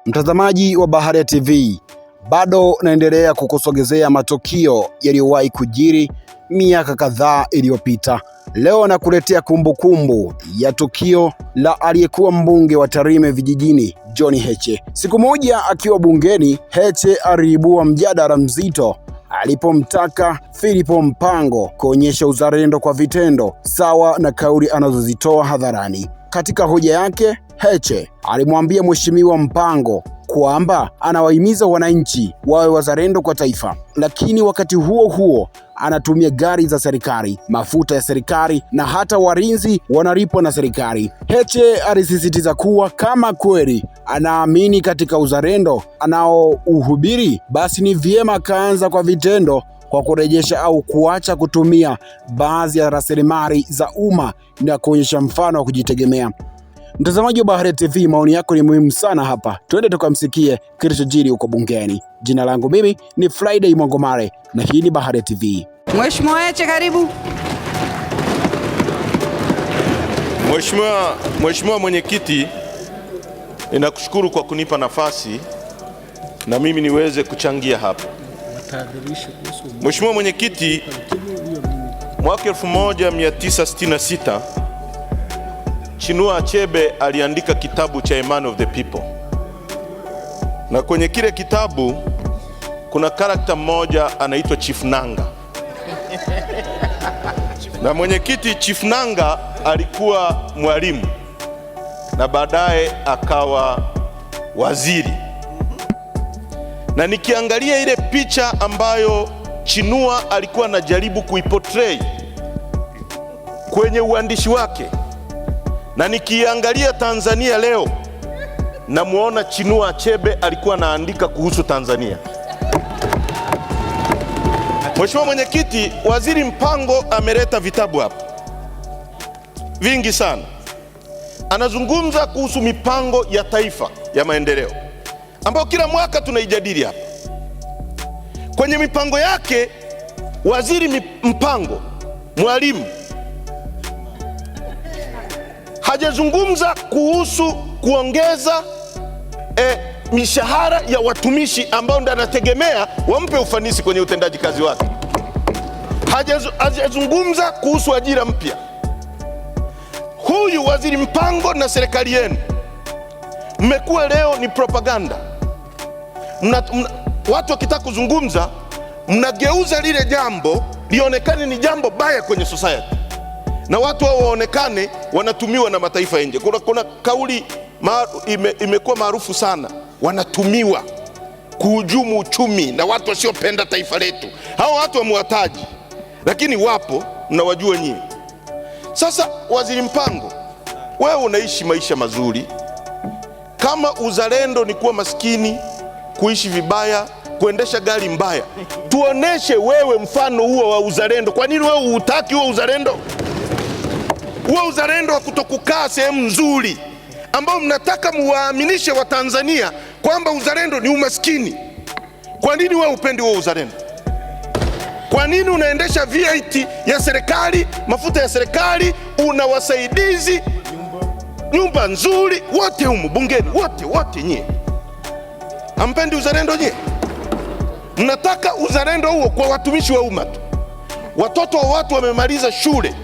Mtazamaji wa Baharia TV, bado naendelea kukusogezea matukio yaliyowahi kujiri miaka kadhaa iliyopita. Leo nakuletea kumbukumbu ya tukio la aliyekuwa mbunge wa Tarime vijijini John Heche. Siku moja akiwa bungeni, Heche aliibua mjadala mzito alipomtaka Philip Mpango kuonyesha uzalendo kwa vitendo sawa na kauli anazozitoa hadharani. Katika hoja yake, Heche alimwambia Mheshimiwa Mpango kwamba anawahimiza wananchi wawe wazalendo kwa taifa, lakini wakati huo huo anatumia gari za serikali, mafuta ya serikali na hata walinzi wanalipwa na serikali. Heche alisisitiza kuwa kama kweli anaamini katika uzalendo anaouhubiri, basi ni vyema akaanza kwa vitendo kwa kurejesha au kuacha kutumia baadhi ya rasilimali za umma na kuonyesha mfano wa kujitegemea. Mtazamaji wa Baharia TV, maoni yako ni muhimu sana hapa. Twende tukamsikie kilichojiri huko bungeni. Jina langu mimi ni Friday Mwangomare na hii ni Baharia TV. Mheshimiwa Heche, karibu. Mheshimiwa Mwenyekiti, ninakushukuru kwa kunipa nafasi na mimi niweze kuchangia hapa. Mheshimiwa Mwenyekiti, mwaka 1966 Chinua Achebe aliandika kitabu cha A Man of the People, na kwenye kile kitabu kuna karakta mmoja anaitwa Chief Nanga. Na mwenyekiti, Chief Nanga alikuwa mwalimu na baadaye akawa waziri, na nikiangalia ile picha ambayo Chinua alikuwa anajaribu kuiportray kwenye uandishi wake, na nikiangalia Tanzania leo, namuona Chinua Achebe alikuwa anaandika kuhusu Tanzania. Mheshimiwa Mwenyekiti, Waziri Mpango ameleta vitabu hapa vingi sana. Anazungumza kuhusu mipango ya taifa ya maendeleo ambayo kila mwaka tunaijadili hapa. Kwenye mipango yake, Waziri Mpango, mwalimu, hajazungumza kuhusu kuongeza mishahara ya watumishi ambao ndio anategemea wampe ufanisi kwenye utendaji kazi wake. Hajazungumza kuhusu ajira mpya. Huyu Waziri Mpango na serikali yenu mmekuwa leo ni propaganda. Watu wakitaka kuzungumza, mnageuza lile jambo lionekane ni jambo baya kwenye society, na watu hao waonekane wanatumiwa na mataifa nje. Kuna kauli imekuwa maarufu sana, wanatumiwa kuhujumu uchumi na watu wasiopenda taifa letu. Hao watu wamewataji, lakini wapo, mnawajua nyinyi. Sasa Waziri Mpango, wewe unaishi maisha mazuri. Kama uzalendo ni kuwa maskini, kuishi vibaya, kuendesha gari mbaya, tuoneshe wewe mfano huo wa uzalendo. Kwa nini wewe hutaki huo uzalendo? Huo uzalendo wa kutokukaa sehemu nzuri ambao mnataka muwaaminishe wa Tanzania kwamba uzalendo ni umaskini. Kwa nini wewe upendi huo uzalendo? Kwa nini unaendesha VAT ya serikali, mafuta ya serikali, una wasaidizi, nyumba nzuri, wote humu bungeni, wote nyie hampendi uzalendo nyie? Mnataka uzalendo huo kwa watumishi wa umma tu. Watoto wa watu wamemaliza shule.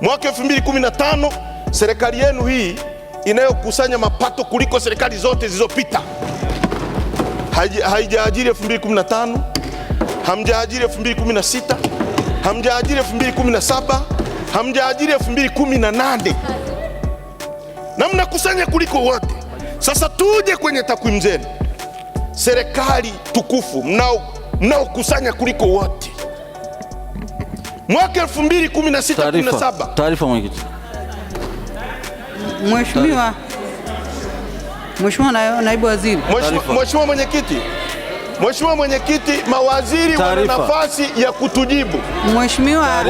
Mwaka 2015 serikali yenu hii inayokusanya mapato kuliko serikali zote zilizopita haijaajiri 2015, hamjaajiri 2016, hamjaajiri 2017, hamjaajiri 2018, na mnakusanya kuliko wote. Sasa tuje kwenye takwimu zenu. Serikali tukufu mnaokusanya kuliko wote. Mwaka 2016-17. Taarifa mwenyekiti. Mheshimiwa naibu waziri. Mheshimiwa Mwenyekiti, mawaziri wana nafasi ya kutujibu. Mheshimiwa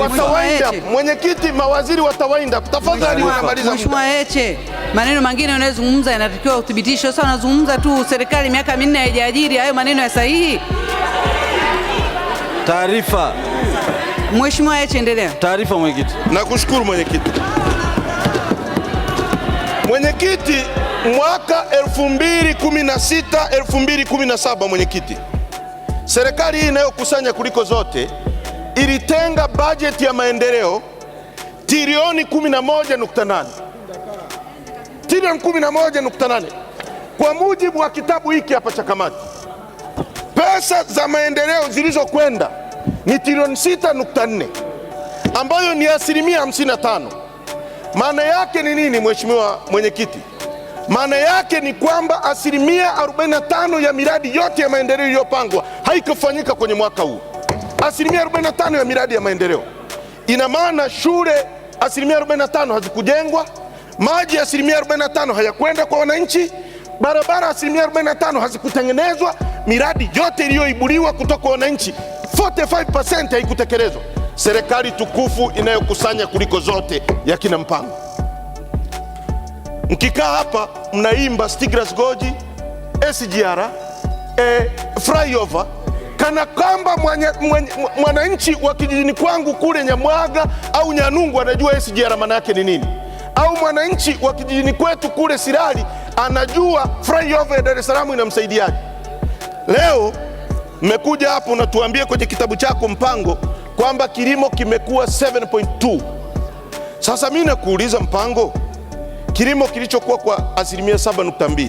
Mwenyekiti, mawaziri watawainda. Tafadhali unamaliza. Mheshimiwa Heche, maneno mengine unayozungumza yanatakiwa uthibitisho. Sasa unazungumza tu serikali miaka 4 haijaajiri, hayo maneno ya sahihi? Taarifa. Mheshimiwa Heche, endelea. Taarifa mwenyekiti. Nakushukuru mwenyekiti. Mwenyekiti, Mwaka 2016 2017, mwenyekiti, serikali hii inayokusanya kuliko zote ilitenga bajeti ya maendeleo trilioni 11.8. Trilioni 11.8 kwa mujibu wa kitabu hiki hapa cha kamati. Pesa za maendeleo zilizokwenda ni trilioni 6.4, ambayo ni asilimia 55. Maana yake ni nini, mheshimiwa mwenyekiti? Maana yake ni kwamba asilimia 45 ya miradi yote ya maendeleo iliyopangwa haikufanyika kwenye mwaka huu. Asilimia 45 ya miradi ya maendeleo. Ina maana shule asilimia 45 hazikujengwa, maji asilimia 45 hayakwenda kwa wananchi, barabara asilimia 45 hazikutengenezwa, miradi yote iliyoibuliwa kutoka kwa wananchi 45% haikutekelezwa. Serikali tukufu inayokusanya kuliko zote ya kina Mpango. Mkikaa hapa mnaimba Stiglas Gorge, SGR, flyover, kana kwamba mwananchi wa kijijini kwangu kule Nyamwaga au Nyanungu anajua SGR maana yake ni nini, au mwananchi wa kijijini kwetu kule Sirari anajua flyover ya Dar es Salaam inamsaidiaje. Leo mmekuja hapo unatuambia kwenye kitabu chako Mpango kwamba kilimo kimekuwa 7.2. Sasa mimi nakuuliza Mpango, kilimo kilichokuwa kwa asilimia 7.2,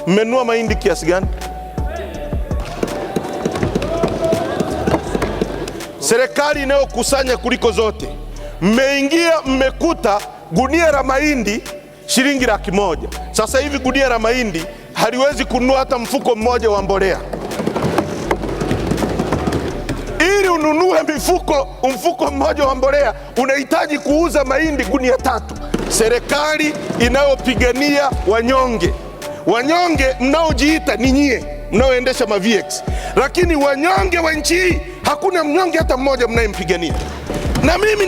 mmenunua mahindi kiasi gani? Serikali inayokusanya kuliko zote, mmeingia mmekuta gunia la mahindi shilingi 100,000. Sasa hivi gunia la mahindi haliwezi kununua hata mfuko mmoja wa mbolea. Ili ununue mfuko mmoja wa mbolea unahitaji kuuza mahindi gunia 3. Serikali inayopigania wanyonge. Wanyonge mnaojiita ni nyie mnaoendesha ma-VX, lakini wanyonge wa nchi hii hakuna mnyonge hata mmoja mnayempigania. Na mimi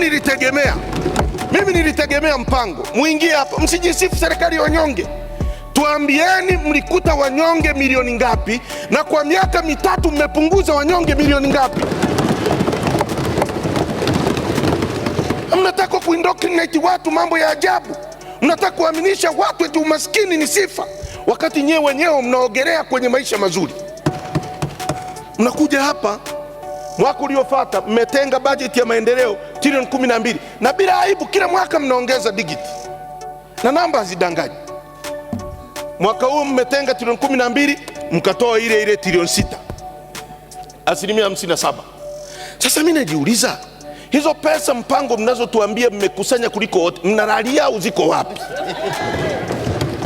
nilitegemea Mpango muingie hapa, msijisifu serikali ya wanyonge. Tuambieni mlikuta wanyonge milioni ngapi, na kwa miaka mitatu mmepunguza wanyonge milioni ngapi? Mnataka kuindoctrinate watu mambo ya ajabu. Mnataka kuaminisha watu eti umaskini ni sifa, wakati nyewe wenyewe mnaogelea kwenye maisha mazuri. Mnakuja hapa mwaka uliofuata mmetenga bajeti ya maendeleo trilioni 12, na bila aibu kila mwaka mnaongeza digiti na namba hazidanganyi. Mwaka huu mmetenga trilioni 12, mkatoa ile trilioni 6, asilimia 57. Sasa mimi najiuliza, hizo pesa Mpango mnazotuambia mmekusanya kuliko wote, mnalalia au ziko wapi?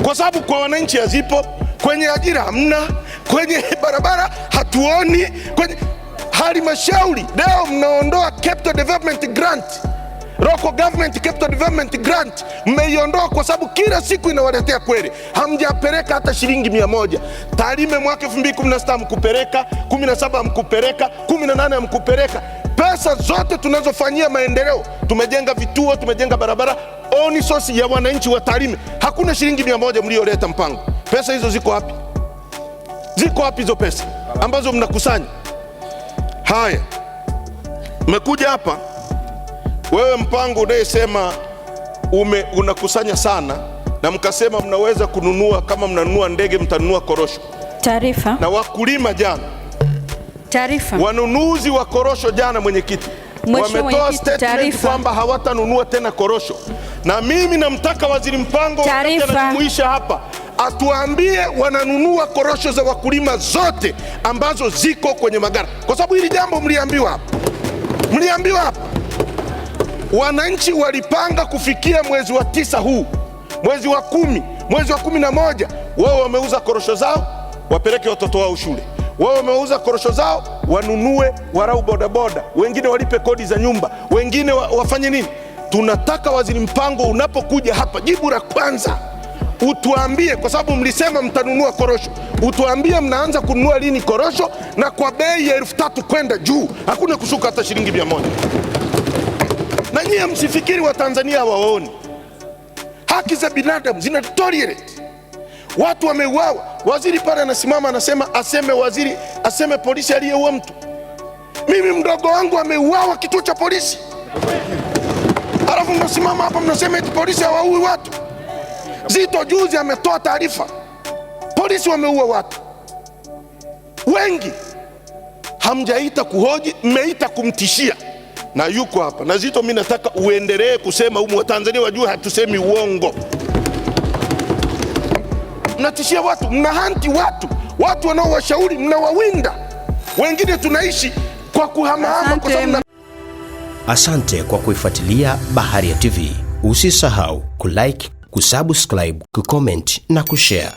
Kwa sababu kwa wananchi hazipo, kwenye ajira hamna, kwenye barabara hatuoni, kwenye halmashauri leo mnaondoa capital development grant, local government capital development grant mmeiondoa kwa sababu kila siku inawaletea kweli. Hamjapeleka hata shilingi 100. Tarime mwaka 2016 mkupeleka, 17 mkupeleka, 18 mkupeleka. Pesa zote tunazofanyia maendeleo, tumejenga vituo, tumejenga barabara, oni sosi ya wananchi wa Tarime, hakuna shilingi 100 mlioleta Mpango. Pesa hizo ziko wapi? Ziko wapi hizo pesa ambazo mnakusanya? Haya, mmekuja hapa wewe Mpango unayesema unakusanya sana, na mkasema mnaweza kununua, kama mnanunua ndege mtanunua korosho. Taarifa. Na wakulima jana, taarifa, wanunuzi wa korosho jana, mwenyekiti, wametoa statement kwamba hawatanunua tena korosho. Na mimi namtaka Waziri Mpango anajumuisha hapa atuambie wananunua korosho za wakulima zote ambazo ziko kwenye magara, kwa sababu hili jambo mliambiwa hapa. Wananchi walipanga kufikia mwezi wa 9 huu, mwezi wa 10, mwezi wa 11, wao wameuza korosho zao wapeleke watoto wao shule, wao wameuza korosho zao wanunue warau bodaboda, wengine walipe kodi za nyumba, wengine wafanye nini. Tunataka Waziri Mpango unapokuja hapa, jibu la kwanza utuambie, kwa sababu mlisema mtanunua korosho, utuambie mnaanza kununua lini korosho, na kwa bei ya 3,000 kwenda juu, hakuna kushuka hata shilingi 100. Na nyie msifikiri wa Tanzania hawaoni. Haki za binadamu zina tolerate. Watu wameuawa, waziri pale anasimama anasema aseme polisi aliyeua mtu. Mimi mdogo wangu ameuawa kituo cha polisi, alafu mnasimama hapa mnasema eti polisi hawaui watu. Zito juzi ametoa taarifa, polisi wameua watu wengi. Hamjaita kuhoji, mmeita kumtishia, na yuko hapa. Na Zito, mimi nataka uendelee kusema humu, Watanzania wajue hatusemi uongo. Mnatishia watu, mnahanti watu wanaowashauri mnawawinda. Wengine tunaishi kwa kuhamahama kwa sababu. Asante kwa kuifuatilia Baharia TV. Usisahau kulike, kusubscribe, kucomment na kushare.